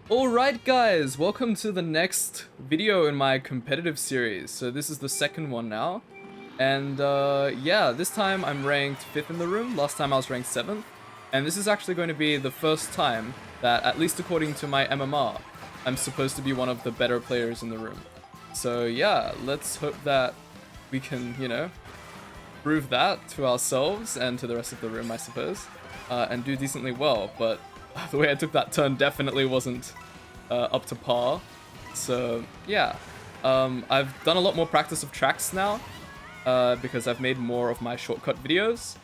Alright guys, welcome to the next video in my competitive series. So this is the second one now. And yeah, this time I'm ranked 5th in the room. Last time I was ranked 7th. And this is actually going to be the first time that, at least according to my MMR, I'm supposed to be one of the better players in the room. So yeah, let's hope that we can, prove that to ourselves and to the rest of the room, I suppose. And do decently well, but the way I took that turn definitely wasn't up to par. So yeah, I've done a lot more practice of tracks now because I've made more of my shortcut videos.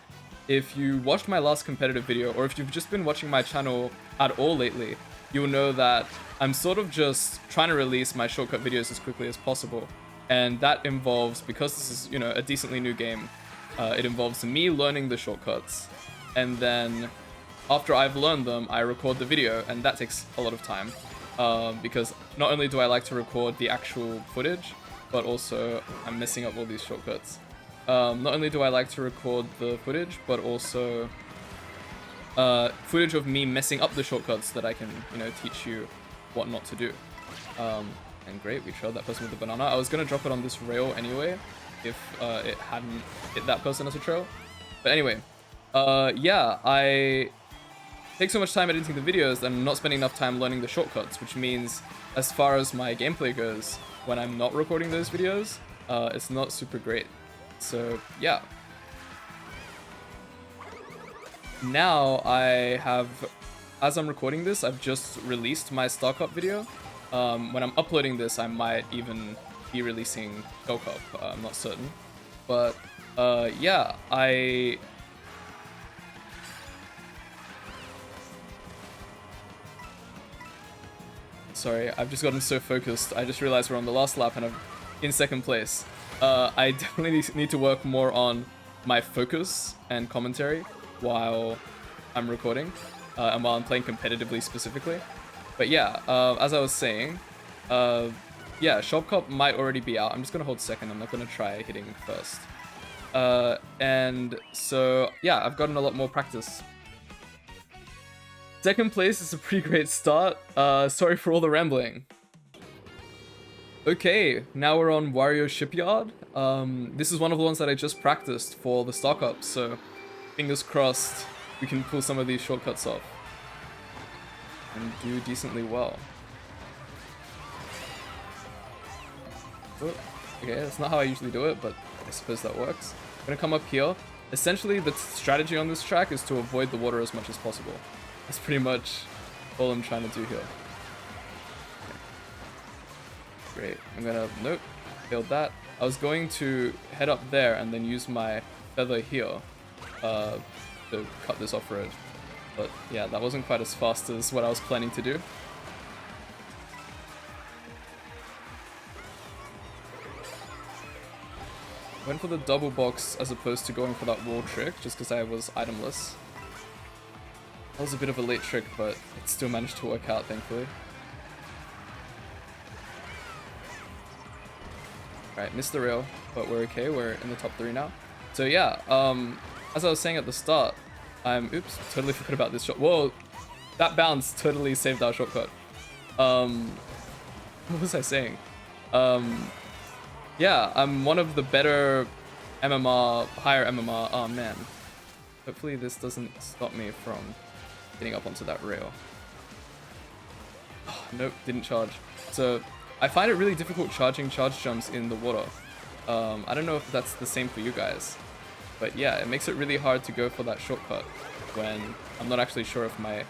If you watched my last competitive video, or if you've just been watching my channel at all lately, you'll know that I'm sort of just trying to release my shortcut videos as quickly as possible. And that involves, because this is, a decently new game, it involves me learning the shortcuts, and then after I've learned them, I record the video, and that takes a lot of time. Because not only do I like to record the actual footage, but also I'm messing up all these shortcuts. Not only do I like to record the footage, but also footage of me messing up the shortcuts that I can, teach you what not to do. And great, we trailed that person with the banana. I was gonna drop it on this rail anyway, if it hadn't hit that person as a trail. But anyway, yeah, I take so much time editing the videos that I'm not spending enough time learning the shortcuts, which means as far as my gameplay goes, when I'm not recording those videos, it's not super great. So yeah. Now I have, as I'm recording this, I've just released my Star Cup video. When I'm uploading this, I might even be releasing Go Cup, I'm not certain. But yeah, Sorry, I've just gotten so focused. I just realized we're on the last lap and I'm in second place. I definitely need to work more on my focus and commentary while I'm recording, and while I'm playing competitively specifically. But yeah, as I was saying, yeah, Shop Cup might already be out. I'm just gonna hold second. I'm not gonna try hitting first. And so yeah, I've gotten a lot more practice. Second place is a pretty great start. Sorry for all the rambling. Okay, now we're on Wario Shipyard. This is one of the ones that I just practiced for the Star Cup, so fingers crossed we can pull some of these shortcuts off and do decently well. Oh, okay, that's not how I usually do it, but I suppose that works. I'm gonna come up here. Essentially, the strategy on this track is to avoid the water as much as possible. That's pretty much all I'm trying to do here. Okay. Great. I'm gonna... Nope. Failed that. I was going to head up there and then use my feather here to cut this off-road. But yeah, that wasn't quite as fast as what I was planning to do. Went for the double box as opposed to going for that wall trick, just because I was itemless. That was a bit of a late trick, but it still managed to work out, thankfully. Alright, missed the rail, but we're okay. We're in the top 3 now. So yeah, as I was saying at the start, oops, totally forgot about this shot. Whoa, that bounce totally saved our shortcut. What was I saying? Yeah, I'm one of the better MMR, higher MMR. Oh man. Hopefully this doesn't stop me from getting up onto that rail. Oh, nope, didn't charge. So I find it really difficult charging charge jumps in the water. I don't know if that's the same for you guys, but yeah, it makes it really hard to go for that shortcut when I'm not actually sure if my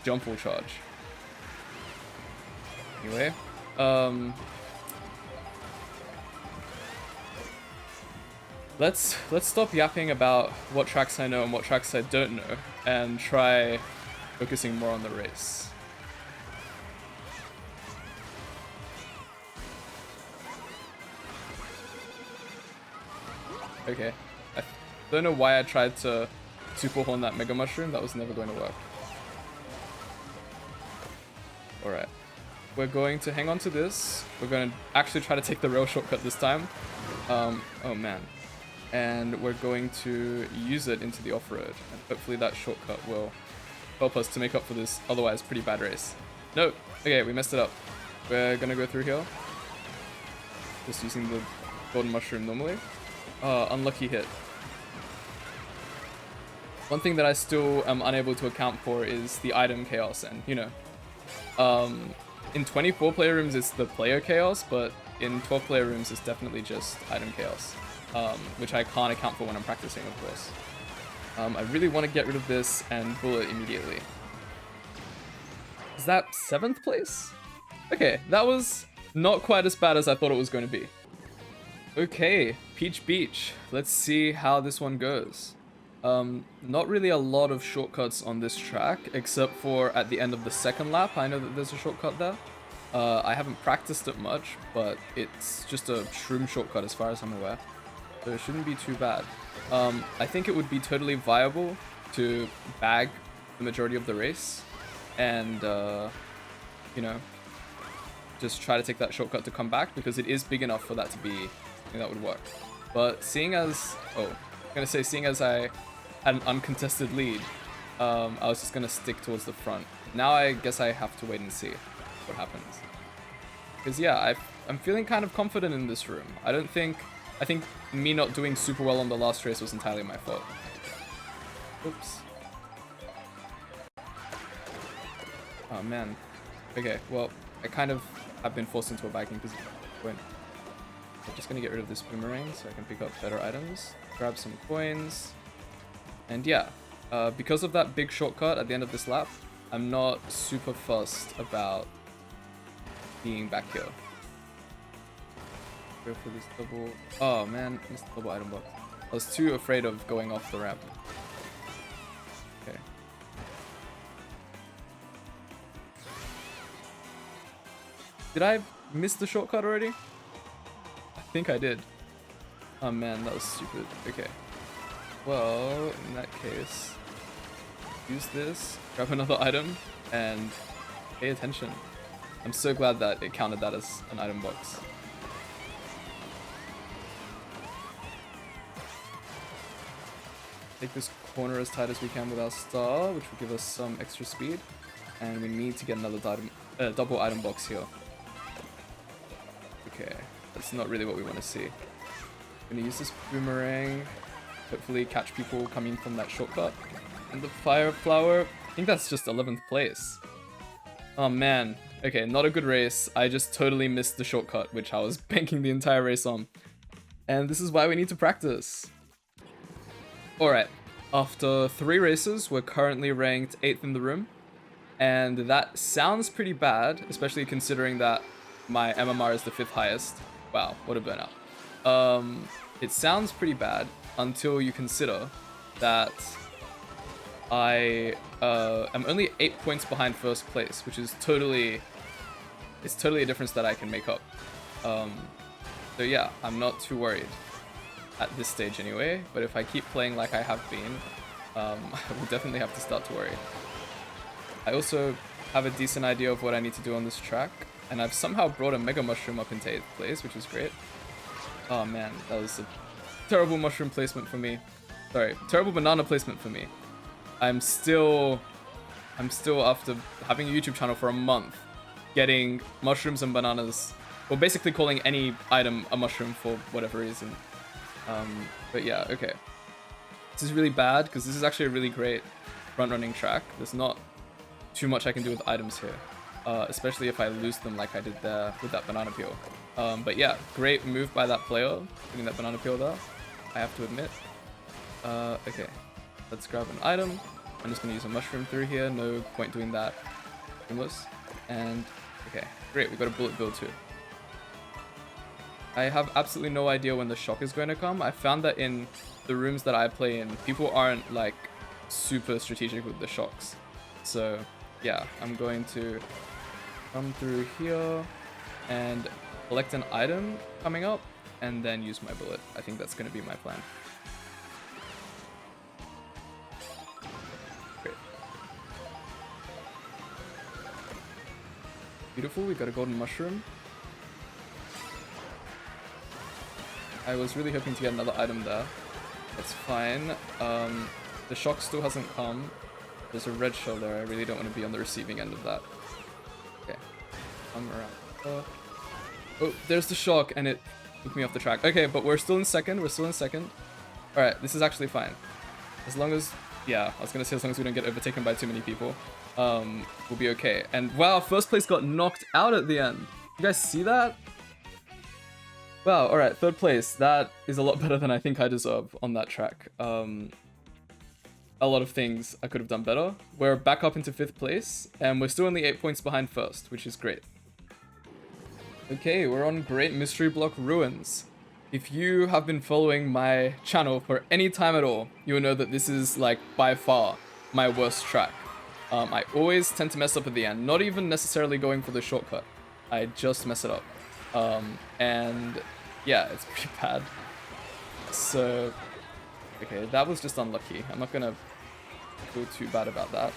jump will charge. Anyway, let's stop yapping about what tracks I know and what tracks I don't know, and try focusing more on the race. Okay, I don't know why I tried to super horn that Mega Mushroom. That was never going to work. Alright, we're going to hang on to this. We're going to actually try to take the rail shortcut this time. Oh man. And we're going to use it into the off-road, and hopefully that shortcut will help us to make up for this otherwise pretty bad race. No. Okay, we messed it up. We're gonna go through here. Just using the golden mushroom normally. Unlucky hit. One thing that I still am unable to account for is the item chaos, and you know, in 24 player rooms it's the player chaos, but in 12 player rooms it's definitely just item chaos, which I can't account for when I'm practicing, of course. I really want to get rid of this and bullet immediately. Is that 7th place? Okay, that was not quite as bad as I thought it was going to be. Okay, Peach Beach. Let's see how this one goes. Not really a lot of shortcuts on this track, except for at the end of the second lap. I know that there's a shortcut there. I haven't practiced it much, but it's just a shroom shortcut as far as I'm aware. So it shouldn't be too bad. I think it would be totally viable to bag the majority of the race and, you know, just try to take that shortcut to come back, because it is big enough for that to be something that would work. But seeing as, seeing as I had an uncontested lead, I was just gonna stick towards the front. Now I guess I have to wait and see what happens. Because yeah, I'm feeling kind of confident in this room. I think me not doing super well on the last race was entirely my fault. Oops. Oh man. Okay, well, I kind of have been forced into a bagging position. I'm just gonna get rid of this boomerang so I can pick up better items, grab some coins, and yeah, because of that big shortcut at the end of this lap, I'm not super fussed about being back here. Go for this double. Oh man, missed the double item box. I was too afraid of going off the ramp. Okay. Did I miss the shortcut already? I think I did. Oh man, that was stupid. Okay. Well, in that case, use this, grab another item, and pay attention. I'm so glad that it counted that as an item box. Take this corner as tight as we can with our star, which will give us some extra speed. And we need to get another double item box here. Okay, that's not really what we want to see. I'm gonna use this boomerang, hopefully catch people coming from that shortcut. And the fire flower, I think that's just 11th place. Oh man, okay, not a good race. I just totally missed the shortcut, which I was banking the entire race on. And this is why we need to practice. Alright, after 3 races, we're currently ranked 8th in the room. And that sounds pretty bad, especially considering that my MMR is the 5th highest. Wow, what a burnout. It sounds pretty bad until you consider that I am only 8 points behind 1st place, which is totally a difference that I can make up. So yeah, I'm not too worried at this stage anyway, but if I keep playing like I have been, I will definitely have to start to worry. I also have a decent idea of what I need to do on this track, and I've somehow brought a Mega Mushroom up into 8th place, which is great. Oh man, that was a terrible mushroom placement for me. Sorry, terrible banana placement for me. I'm still after having a YouTube channel for a month, getting mushrooms and bananas, or basically calling any item a mushroom for whatever reason. But yeah, okay. This is really bad because this is actually a really great front-running track. There's not too much I can do with items here, especially if I lose them like I did there with that banana peel. But yeah, great move by that player, putting that banana peel there, I have to admit. Okay, let's grab an item. I'm just gonna use a mushroom through here, no point doing that. Seamless. And okay, great, we got a bullet bill too. I have absolutely no idea when the shock is going to come. I found that in the rooms that I play in, people aren't like super strategic with the shocks. So yeah, I'm going to come through here and collect an item coming up and then use my bullet. I think that's going to be my plan. Great. Beautiful, we got a golden mushroom. I was really hoping to get another item there. That's fine. The shock still hasn't come. There's a red shell there. I really don't want to be on the receiving end of that. come around. Oh, there's the shock, and it took me off the track. Okay, but we're still in second. We're still in second. All right, this is actually fine. As long as, yeah, I was gonna say as long as we don't get overtaken by too many people, we'll be okay. And wow, first place got knocked out at the end. You guys see that? Wow, all right, third place. That is a lot better than I think I deserve on that track. A lot of things I could have done better. We're back up into 5th place, and we're still only 8 points behind first, which is great. Okay, we're on Great Mystery Block Ruins. If you have been following my channel for any time at all, you will know that this is, like, by far my worst track. I always tend to mess up at the end, not even necessarily going for the shortcut. I just mess it up. And yeah, it's pretty bad. So, okay, that was just unlucky. I'm not gonna feel too bad about that.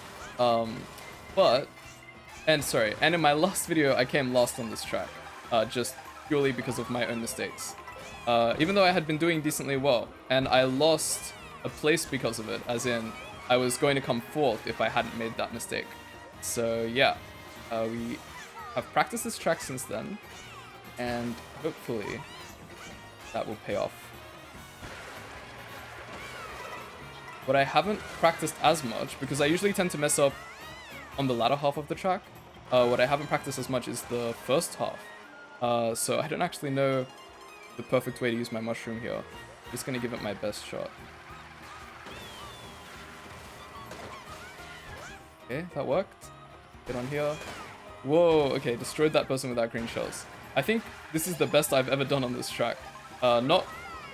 And in my last video, I came last on this track, just purely because of my own mistakes. Even though I had been doing decently well, and I lost a place because of it, as in, I was going to come 4th if I hadn't made that mistake. So yeah, we have practiced this track since then, and hopefully that will pay off. But I haven't practiced as much, because I usually tend to mess up on the latter half of the track. What I haven't practiced as much is the first half. So I don't actually know the perfect way to use my mushroom here. I'm just gonna give it my best shot. Okay, that worked. Get on here. Whoa, okay, destroyed that person without green shells. I think this is the best I've ever done on this track. Not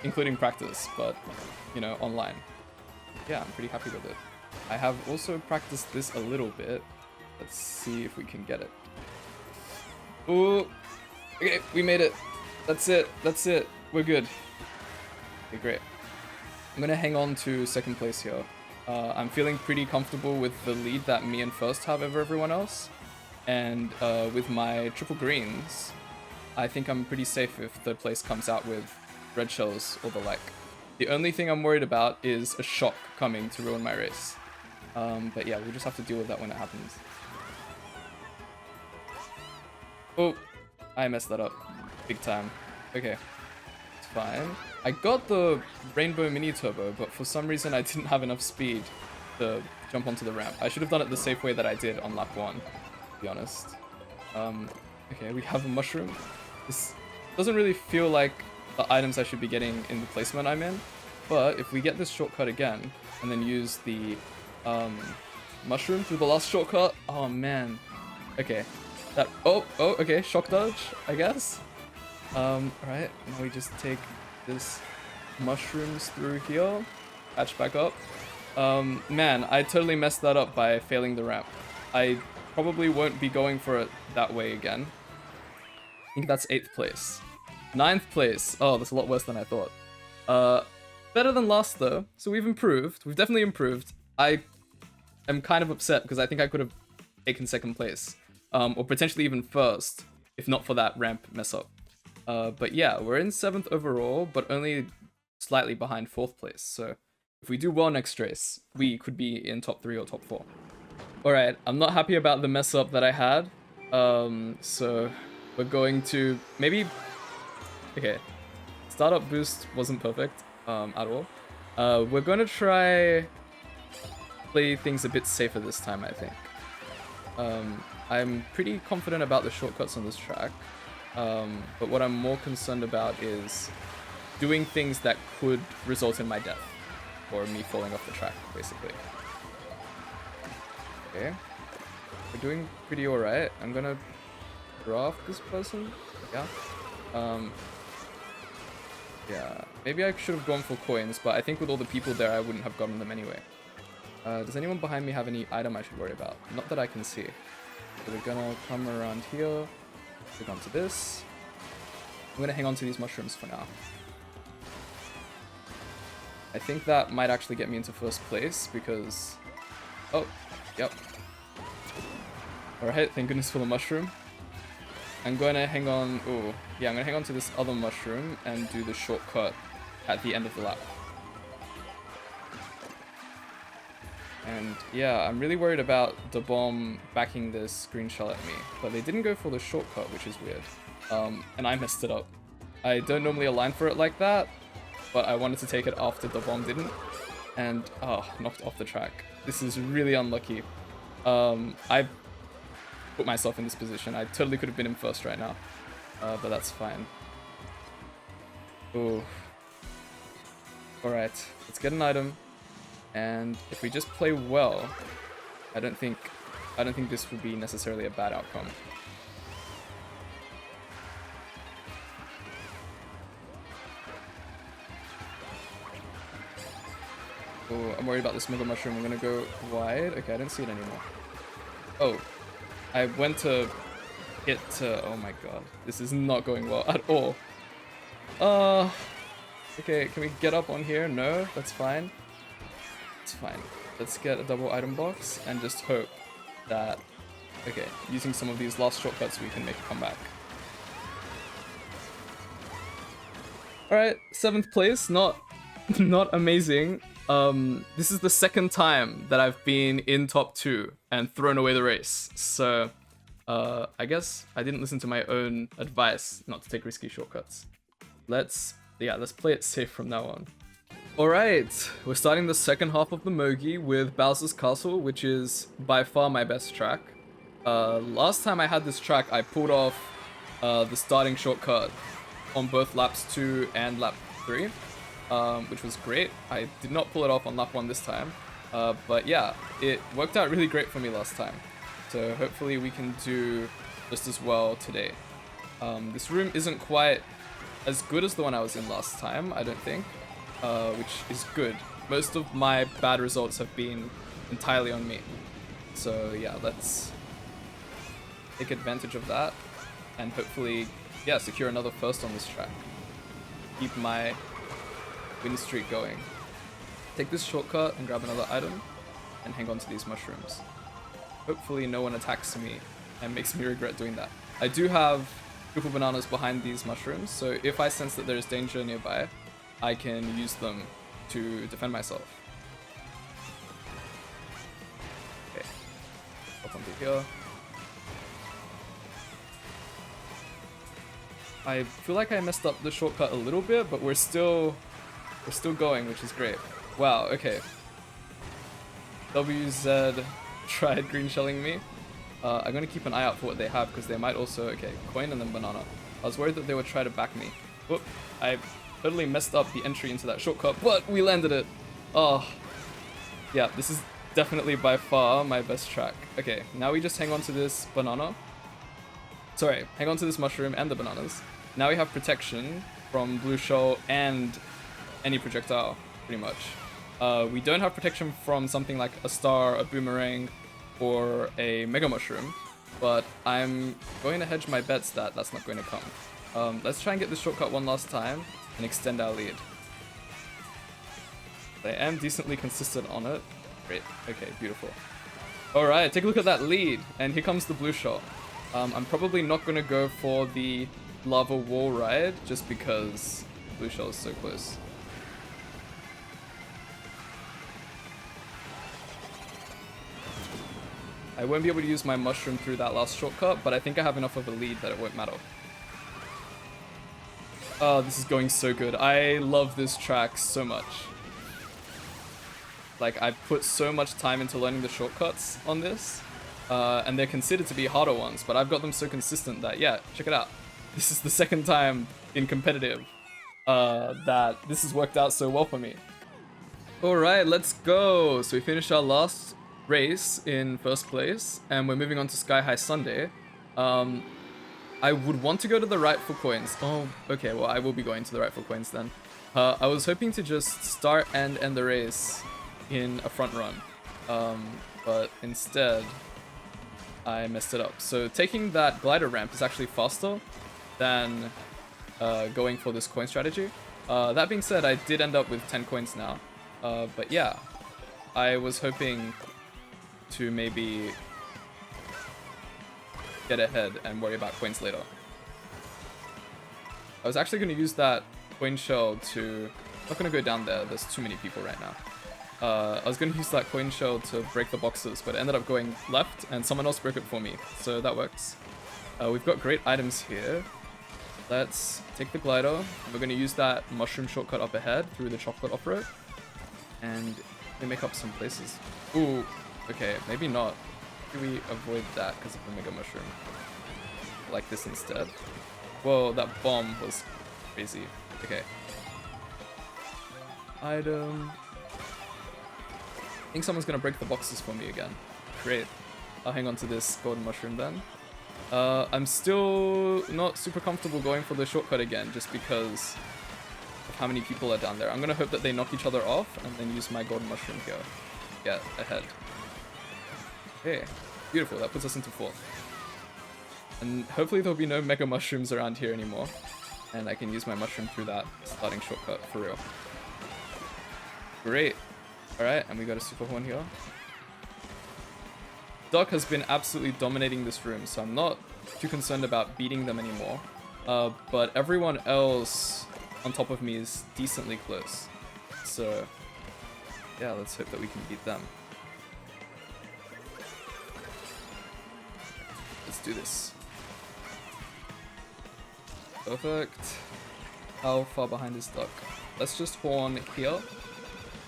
including practice, but, you know, online. Yeah, I'm pretty happy with it. I have also practiced this a little bit. Let's see if we can get it. Ooh, okay, we made it. That's it, that's it. We're good. Okay, great. I'm gonna hang on to 2nd place here. I'm feeling pretty comfortable with the lead that me and first have over everyone else. And with my triple greens, I think I'm pretty safe if 3rd place comes out with red shells or the like. The only thing I'm worried about is a shock coming to ruin my race. But yeah, we'll just have to deal with that when it happens. Oh, I messed that up. Big time. Okay, it's fine. I got the Rainbow Mini Turbo, but for some reason I didn't have enough speed to jump onto the ramp. I should have done it the safe way that I did on lap 1, to be honest. Okay, we have a mushroom. This doesn't really feel like the items I should be getting in the placement I'm in, but if we get this shortcut again, and then use the mushroom through the last shortcut, oh man. Okay, that, okay, shock dodge, I guess. Alright, now we just take this mushrooms through here, patch back up. Man, I totally messed that up by failing the ramp. I probably won't be going for it that way again. I think that's 8th place. 9th place. Oh, that's a lot worse than I thought. Better than last though, so we've improved. We've definitely improved. I am kind of upset because I think I could have taken 2nd place, or potentially even 1st, if not for that ramp mess up. But yeah, we're in 7th overall, but only slightly behind 4th place. So if we do well next race, we could be in top 3 or top 4. Alright, I'm not happy about the mess up that I had. So we're going to maybe... Okay, startup boost wasn't perfect at all. We're going to try play things a bit safer this time, I think. I'm pretty confident about the shortcuts on this track. But what I'm more concerned about is doing things that could result in my death, or me falling off the track, basically. Okay, we're doing pretty alright. I'm gonna draft this person. Yeah. Yeah, maybe I should have gone for coins, but I think with all the people there, I wouldn't have gotten them anyway. Does anyone behind me have any item I should worry about? Not that I can see. So we're gonna come around here. Click onto this. I'm gonna hang on to these mushrooms for now. I think that might actually get me into 1st place because... Oh, yep. Alright, thank goodness for the mushroom. I'm gonna hang on... Oh, yeah, I'm gonna hang on to this other mushroom and do the shortcut at the end of the lap. And yeah, I'm really worried about the bomb backing this green shell at me, but they didn't go for the shortcut, which is weird. And I messed it up. I don't normally align for it like that, but I wanted to take it after the bomb didn't, and knocked off the track. This is really unlucky. I put myself in this position. I totally could have been in first right now, but that's fine. Ooh. Alright, let's get an item. And if we just play well, I don't think this would be necessarily a bad outcome. Oh, I'm worried about this Mega Mushroom. I'm gonna go wide. Okay, I didn't see it anymore. Oh, I went to hit to... Oh my god, this is not going well at all. Okay, can we get up on here? No, that's fine. It's fine. Let's get a double item box and just hope that, okay, using some of these last shortcuts we can make a comeback. Alright, 7th place, not amazing. This is the second time that I've been in top 2 and thrown away the race. So, I guess I didn't listen to my own advice not to take risky shortcuts. Let's play it safe from now on. Alright, we're starting the second half of the Mogi with Bowser's Castle, which is by far my best track. Last time I had this track, I pulled off the starting shortcut on both laps 2 and lap 3, which was great. I did not pull it off on lap 1 this time, but yeah, it worked out really great for me last time. So hopefully we can do just as well today. This room isn't quite as good as the one I was in last time, I don't think. Which is good. Most of my bad results have been entirely on me. So yeah, let's take advantage of that and hopefully, yeah, secure another first on this track. Keep my win streak going. Take this shortcut and grab another item and hang on to these mushrooms. Hopefully no one attacks me and makes me regret doing that. I do have triple bananas behind these mushrooms, so if I sense that there's danger nearby, I can use them to defend myself. Okay, up onto here. I feel like I messed up the shortcut a little bit, but we're still going, which is great. Wow, okay. WZ tried green shelling me. I'm gonna keep an eye out for what they have, because they might also... Okay, coin and then banana. I was worried that they would try to back me. Whoop, I totally messed up the entry into that shortcut, but we landed it. Oh, yeah, this is definitely by far my best track. Okay, now we just hang on to this banana. Sorry, hang on to this mushroom and the bananas. Now we have protection from blue shell and any projectile, pretty much. We don't have protection from something like a star, a boomerang, or a mega mushroom, but I'm going to hedge my bets that that's not going to come. Let's try and get this shortcut one last time and extend our lead. I am decently consistent on it. Great. Okay, beautiful. Alright, take a look at that lead, and here comes the blue shot. I'm probably not going to go for the lava wall ride, just because blue shell is so close. I won't be able to use my mushroom through that last shortcut, but I think I have enough of a lead that it won't matter. Oh, this is going so good. I love this track so much. Like, I put so much time into learning the shortcuts on this, and they're considered to be harder ones, but I've got them so consistent that, yeah, check it out. This is the second time in competitive that this has worked out so well for me. Alright, let's go! So we finished our last race in first place, and we're moving on to Sky High Sunday. I would want to go to the right for coins. Oh, okay, well, I will be going to the right for coins then. I was hoping to just start and end the race in a front run, but instead I messed it up. So taking that glider ramp is actually faster than going for this coin strategy. That being said, I did end up with 10 coins now, but yeah, I was hoping to maybe get ahead and worry about coins later. I was actually going to use that coin shell to... I'm not going to go down there, there's too many people right now. I was gonna use that coin shell to break the boxes, but it ended up going left, and someone else broke it for me, so that works. We've got great items here. Let's take the glider, and we're gonna use that mushroom shortcut up ahead through the chocolate off-road, and we make up some places. Ooh, okay, maybe not. Maybe we avoid that because of the mega mushroom. Like this instead. Whoa, that bomb was crazy. Okay. Item. I think someone's gonna break the boxes for me again. Great. I'll hang on to this golden mushroom then. I'm still not super comfortable going for the shortcut again, just because of how many people are down there. I'm gonna hope that they knock each other off and then use my golden mushroom here to get ahead. Okay, beautiful. That puts us into 4th. And hopefully there'll be no mega mushrooms around here anymore, and I can use my mushroom through that starting shortcut for real. Great. Alright, and we got a super horn here. Duck has been absolutely dominating this room, so I'm not too concerned about beating them anymore. But everyone else on top of me is decently close. So, yeah, let's hope that we can beat them. Let's do this. Perfect. How far behind is Duck? Let's just horn here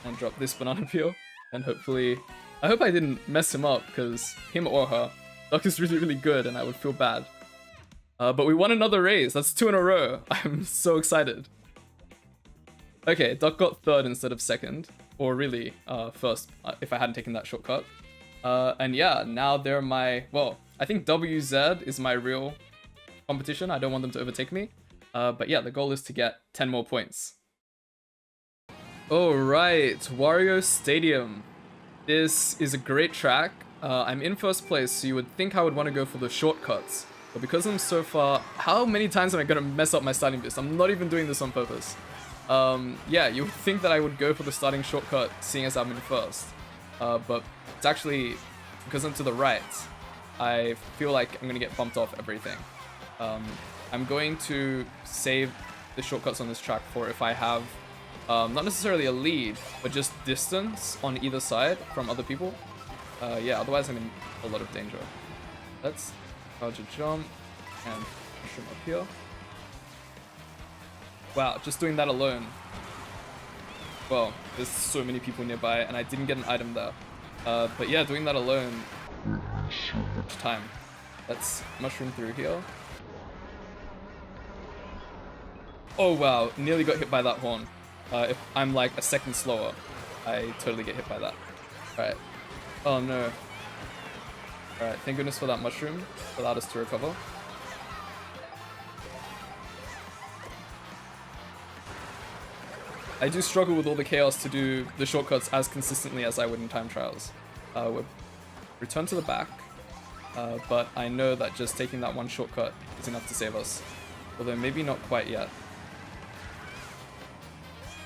and drop this banana peel, and hopefully... I hope I didn't mess him up, because him or her, Duck is really, really good, and I would feel bad. But we won another race. That's 2 in a row. I'm so excited. Okay, Duck got 3rd instead of 2nd. Or really, 1st, if I hadn't taken that shortcut. And yeah, now they're my... Well, I think WZ is my real competition. I don't want them to overtake me. But yeah, the goal is to get 10 more points. Alright, Wario Stadium. This is a great track. I'm in 1st place, so you would think I would want to go for the shortcuts. But because I'm so far... How many times am I going to mess up my starting boost? I'm not even doing this on purpose. Yeah, you would think that I would go for the starting shortcut, seeing as I'm in 1st. But it's actually... Because I'm to the right, I feel like I'm going to get bumped off everything. I'm going to save the shortcuts on this track for if I have... not necessarily a lead, but just distance on either side from other people. Yeah, otherwise I'm in a lot of danger. Let's charge a jump and mushroom up here. Wow, just doing that alone. Well, there's so many people nearby and I didn't get an item there. But yeah, doing that alone, so much time. Let's mushroom through here. Oh wow, nearly got hit by that horn. If I'm like a second slower, I totally get hit by that. Alright. Oh no. Alright, thank goodness for that mushroom. It allowed us to recover. I do struggle with all the chaos to do the shortcuts as consistently as I would in time trials. We'll return to the back, but I know that just taking that one shortcut is enough to save us. Although maybe not quite yet.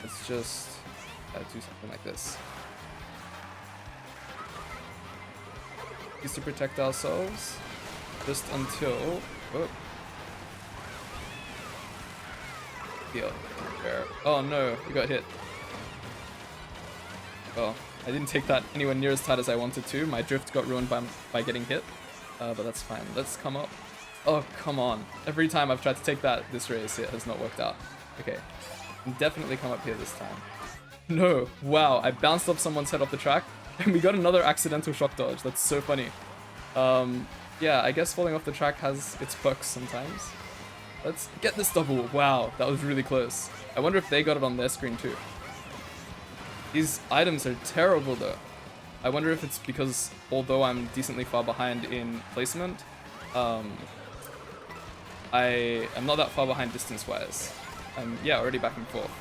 Let's just do something like this. Use to protect ourselves just until... Oh. Here. There. Oh no, we got hit. Oh, I didn't take that anywhere near as tight as I wanted to. My drift got ruined by getting hit. But that's fine. Let's come up. Oh, come on. Every time I've tried to take that this race, it has not worked out. Okay. Definitely come up here this time. No, wow, I bounced off someone's head off the track and we got another accidental shock dodge. That's so funny. Yeah, I guess falling off the track has its perks sometimes. Let's get this double. Wow, that was really close. I wonder if they got it on their screen too. These items are terrible though. I wonder if it's because although I'm decently far behind in placement, I am not that far behind distance-wise. Yeah, already back and forth.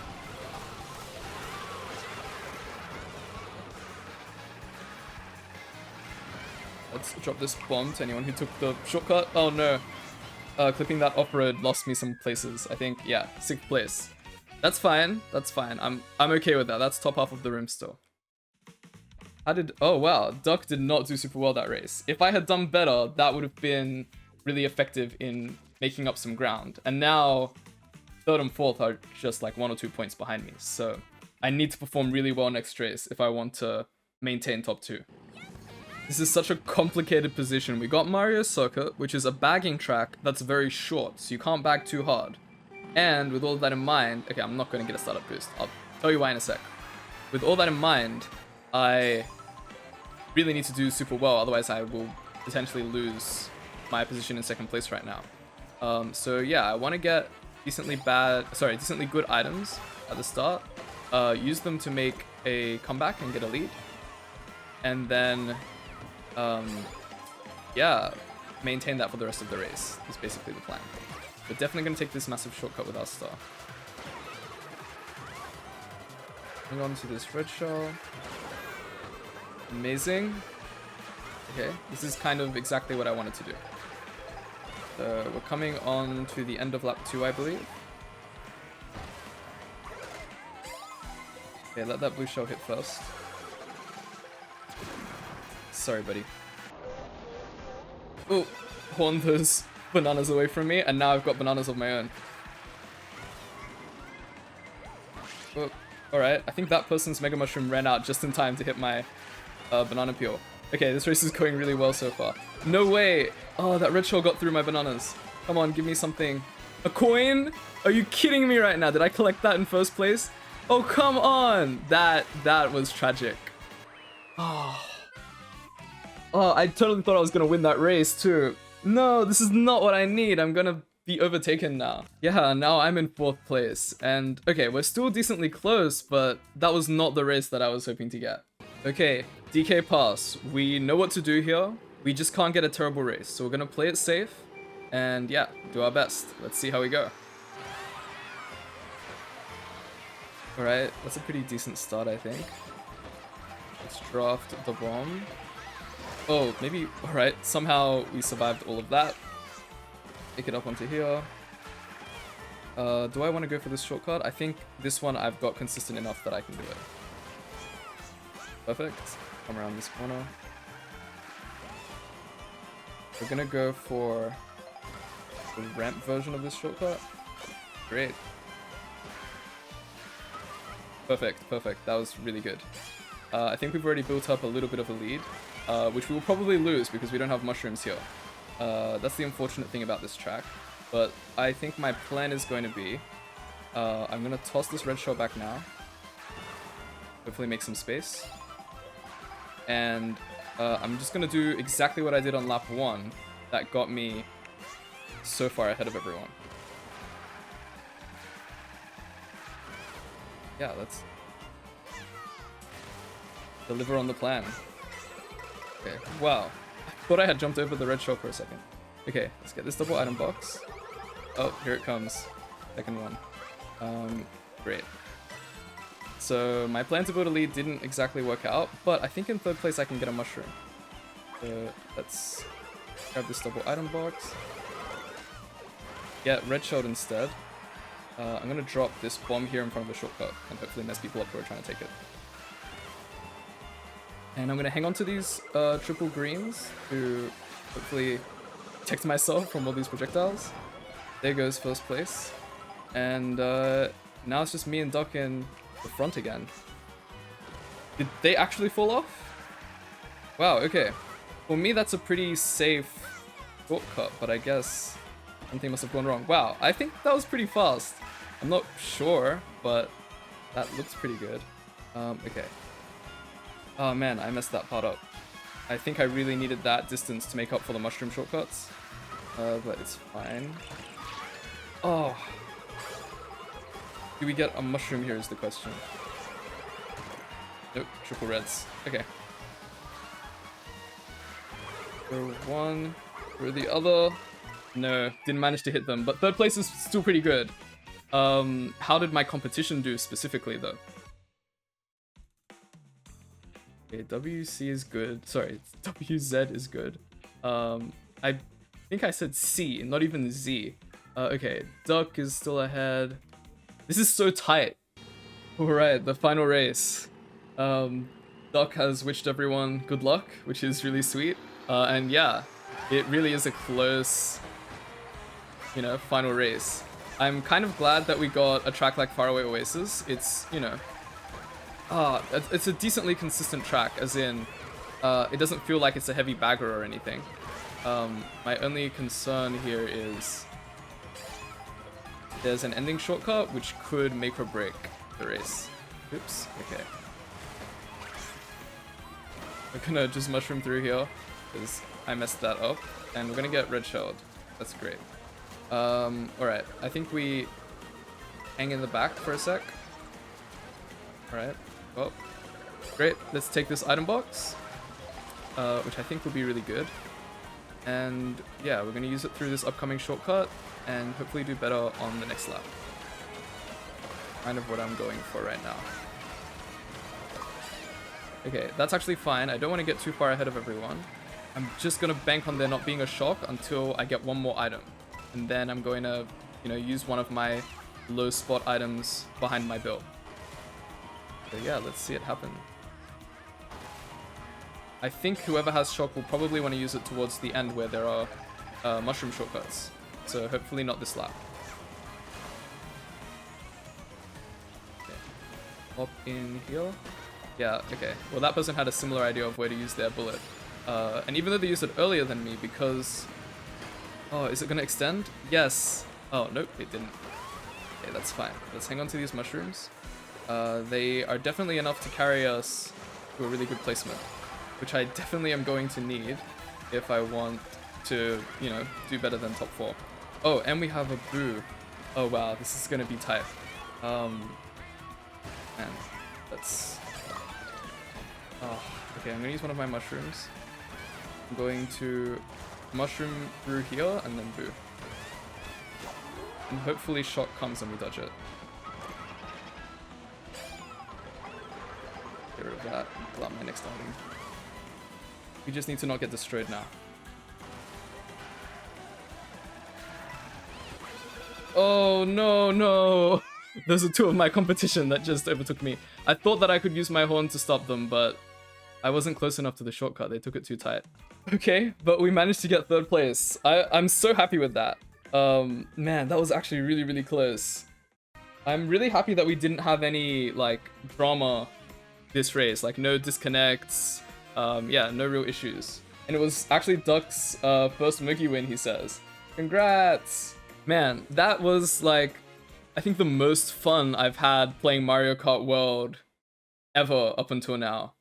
Let's drop this bomb to anyone who took the shortcut. Oh no. Clipping that off-road lost me some places. I think, yeah, 6th place. That's fine. That's fine. I'm okay with that. That's top half of the room still. Oh wow, Duck did not do super well that race. If I had done better, that would have been really effective in making up some ground. And now 3rd and 4th are just like 1 or 2 points behind me. So I need to perform really well next race if I want to maintain top 2. This is such a complicated position. We got Mario Circuit, which is a bagging track that's very short, so you can't bag too hard. And with all of that in mind, okay, I'm not going to get a startup boost. I'll tell you why in a sec. With all that in mind, I really need to do super well, otherwise I will potentially lose my position in second place right now. So yeah, I want to get decently good items at the start, use them to make a comeback and get a lead, and then yeah, maintain that for the rest of the race is basically the plan. We're definitely going to take this massive shortcut with our star. Hang on to this red shell. Amazing. Okay, this is kind of exactly what I wanted to do. We're coming on to the end of lap 2, I believe. Okay, let that blue shell hit first. Sorry, buddy. Oh, horn those bananas away from me, and now I've got bananas of my own. Oh, alright, I think that person's Mega Mushroom ran out just in time to hit my banana peel. Okay, this race is going really well so far. No way! Oh, that red shell got through my bananas. Come on, give me something. A coin? Are you kidding me right now? Did I collect that in first place? Oh, come on! That was tragic. Oh. Oh, I totally thought I was gonna win that race too. No, this is not what I need. I'm gonna be overtaken now. Yeah, now I'm in 4th place. And okay, we're still decently close, but that was not the race that I was hoping to get. Okay, DK pass. We know what to do here. We just can't get a terrible race. So we're gonna play it safe and yeah, do our best. Let's see how we go. Alright, that's a pretty decent start, I think. Let's draft the bomb. Oh, maybe, alright, somehow we survived all of that. Pick it up onto here. Do I want to go for this shortcut? I think this one I've got consistent enough that I can do it. Perfect. Come around this corner. We're gonna go for the ramp version of this shortcut. Great. Perfect, perfect. That was really good. I think we've already built up a little bit of a lead, which we will probably lose because we don't have mushrooms here. That's the unfortunate thing about this track. But I think my plan is going to be, I'm going to toss this red shell back now. Hopefully make some space. And I'm just going to do exactly what I did on lap 1 that got me so far ahead of everyone. Yeah, let's deliver on the plan. Okay, wow. I thought I had jumped over the red shell for a second. Okay, let's get this double item box. Oh, here it comes. Second one. Great. So my plan to build a lead didn't exactly work out, but I think in 3rd place I can get a mushroom. So let's grab this double item box. Get red shelled instead. I'm gonna drop this bomb here in front of the shortcut and hopefully mess people up who are trying to take it. And I'm gonna hang on to these triple greens to hopefully protect myself from all these projectiles. There goes 1st place. And now it's just me and Duck in the front again. Did they actually fall off? Wow, okay. For me that's a pretty safe shortcut, but I guess something must have gone wrong. Wow, I think that was pretty fast. I'm not sure, but that looks pretty good. Okay. Oh man, I messed that part up. I think I really needed that distance to make up for the mushroom shortcuts. But it's fine. Oh. Do we get a mushroom here is the question. Nope, triple reds. Okay. Go one, or the other. No, didn't manage to hit them, but 3rd place is still pretty good. How did my competition do specifically though? Okay, WC is good. Sorry, WZ is good. I think I said C, not even Z. Okay, Duck is still ahead. This is so tight. Alright, the final race. Duck has wished everyone good luck, which is really sweet. And yeah, it really is a close, you know, final race. I'm kind of glad that we got a track like Faraway Oasis. It's, you know, It's a decently consistent track, as in, it doesn't feel like it's a heavy bagger or anything. My only concern here is there's an ending shortcut which could make or break the race. Oops, okay. We're gonna just mushroom through here, because I messed that up, and we're gonna get red shelled. That's great. Alright, I think we hang in the back for a sec. Alright, well, great. Let's take this item box, which I think will be really good. And yeah, we're gonna use it through this upcoming shortcut, and hopefully do better on the next lap. Kind of what I'm going for right now. Okay, that's actually fine. I don't want to get too far ahead of everyone. I'm just going to bank on there not being a shock until I get one more item. And then I'm going to, you know, use one of my low spot items behind my build. So yeah, let's see it happen. I think whoever has shock will probably want to use it towards the end where there are mushroom shortcuts. So hopefully not this lap. Okay. Hop in here. Yeah, okay. Well, that person had a similar idea of where to use their bullet. And even though they used it earlier than me, because... Oh, is it going to extend? Yes. Oh, nope, it didn't. Okay, that's fine. Let's hang on to these mushrooms. They are definitely enough to carry us to a really good placement, which I definitely am going to need if I want to, you know, do better than top 4. Oh, and we have a boo. Oh, wow, this is going to be tight. Man, that's... Oh, okay, I'm gonna use one of my mushrooms. I'm going to mushroom through here and then boo. And hopefully shock comes and we dodge it. Get rid of that and pull out my next item. We just need to not get destroyed now. Oh, no, no! Those are two of my competition that just overtook me. I thought that I could use my horn to stop them, but I wasn't close enough to the shortcut. They took it too tight. Okay, but we managed to get 3rd place. I'm so happy with that. Man, that was actually really, really close. I'm really happy that we didn't have any, like, drama this race. Like, no disconnects. Yeah, no real issues. And it was actually Duck's first Moogie win, he says. Congrats! Man, that was, like, I think the most fun I've had playing Mario Kart World ever up until now.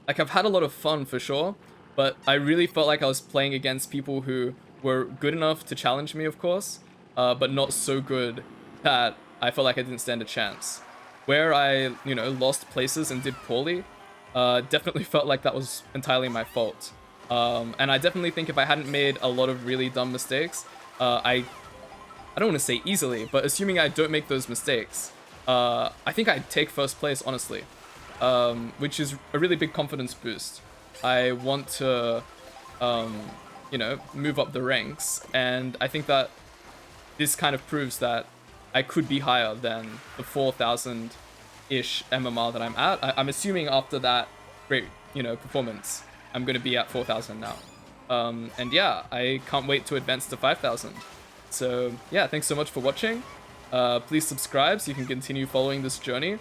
Like, I've had a lot of fun for sure, but I really felt like I was playing against people who were good enough to challenge me, of course, but not so good that I felt like I didn't stand a chance. Where I, you know, lost places and did poorly, definitely felt like that was entirely my fault. And I definitely think if I hadn't made a lot of really dumb mistakes, I don't want to say easily, but assuming I don't make those mistakes, I think I'd take 1st place, honestly. Which is a really big confidence boost. I want to, you know, move up the ranks, and I think that this kind of proves that I could be higher than the 4,000-ish MMR that I'm at. I'm assuming after that great, you know, performance, I'm going to be at 4,000 now. And yeah, I can't wait to advance to 5,000. So yeah, thanks so much for watching. Please subscribe so you can continue following this journey.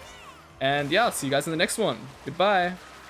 And yeah, see you guys in the next one. Goodbye.